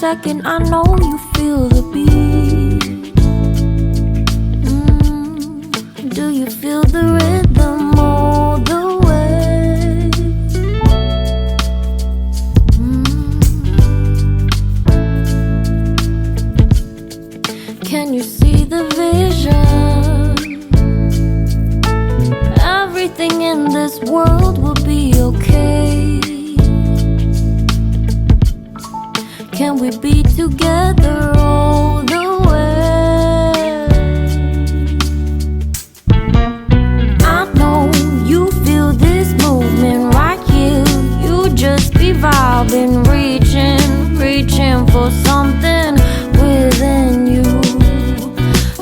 second I know you feel the beat. Do you feel the rhythm all the way? Can you see the vision? Everything in this world will be okay. Can we be together all the way? I know you feel this movement right here. You just be vibing, reaching for something within you.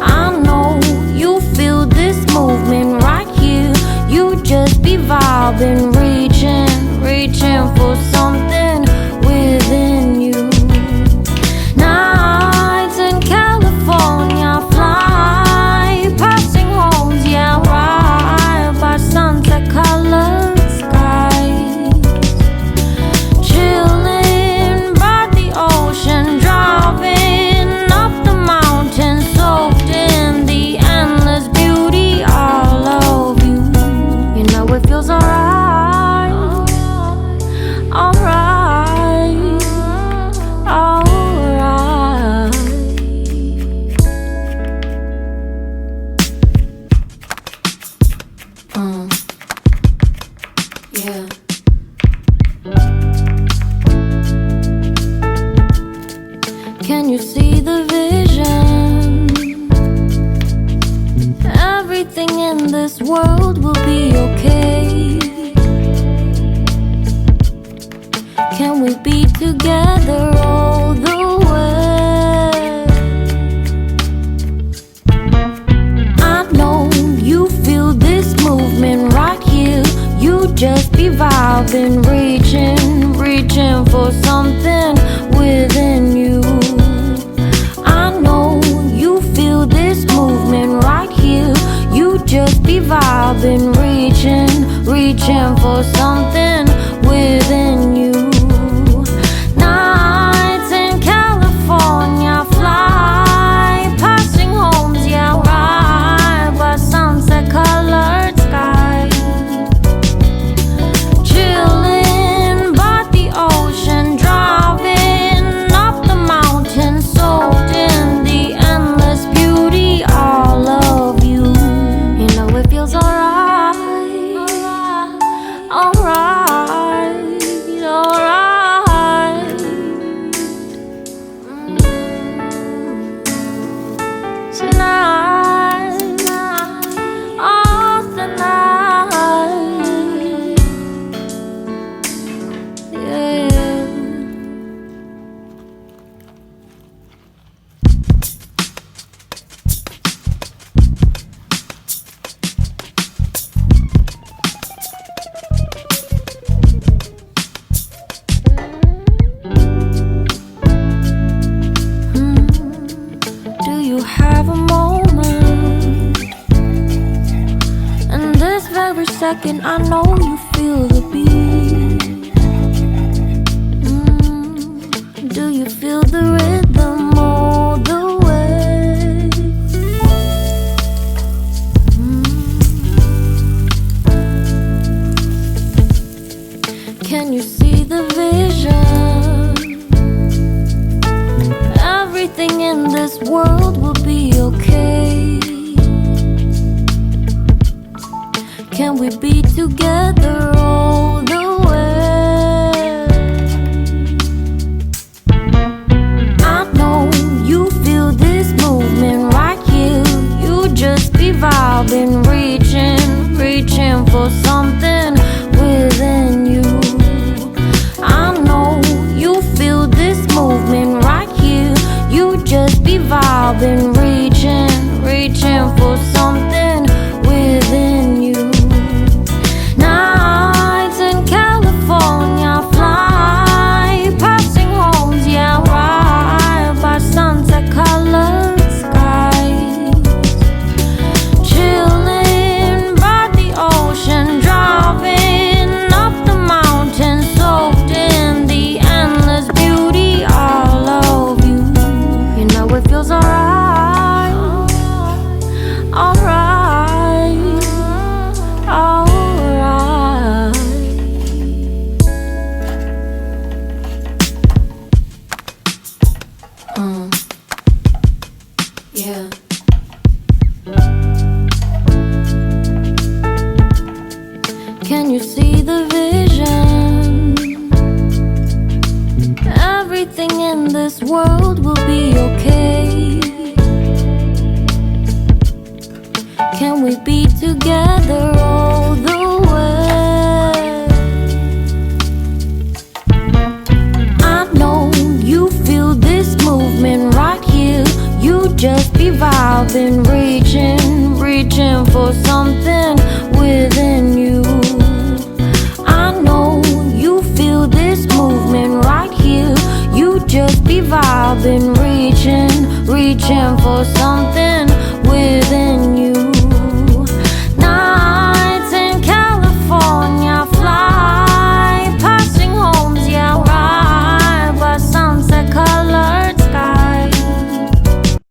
I know you feel this movement right here. You just be vibing, reaching for something within you. Nights in California, fly passing homes, yeah, right by sunset-colored skies. Chilling by the ocean, driving up the mountain, soaked in the endless beauty all of you. You know it feels alright, alright, alright. Yeah. Can you see the vision? Everything in this world will be okay. Can we be together all the way? I know you feel this movement right here. You just be vibing, reaching for something within you. I know you feel this movement right here. You just be vibing, reaching for something within you. Nights in California, fly passing homes, yeah, right by sunset-colored skies. Chilling by the ocean, driving up the mountain, soaked in the endless beauty all of you. You know it feels alright, alright, alright. Tonight, oh tonight, yeah. Do you have a moment? In this very second I know you feel the beat. Do you feel the rhythm all the way? Can you see the vision? Everything in this world will be okay. Can we be together all the way? I know you feel this movement right here. You just be vibing, reaching for something within you. I know you feel this movement right here. You just be vibing, reaching for something within you. Nights in California, fly passing homes, yeah, right by sunset-colored skies. Chilling by the ocean, Can you see the vision? Everything in this world will be okay. Can we be together all the way? I know you feel this movement right here. You just be vibing, reaching for something within you.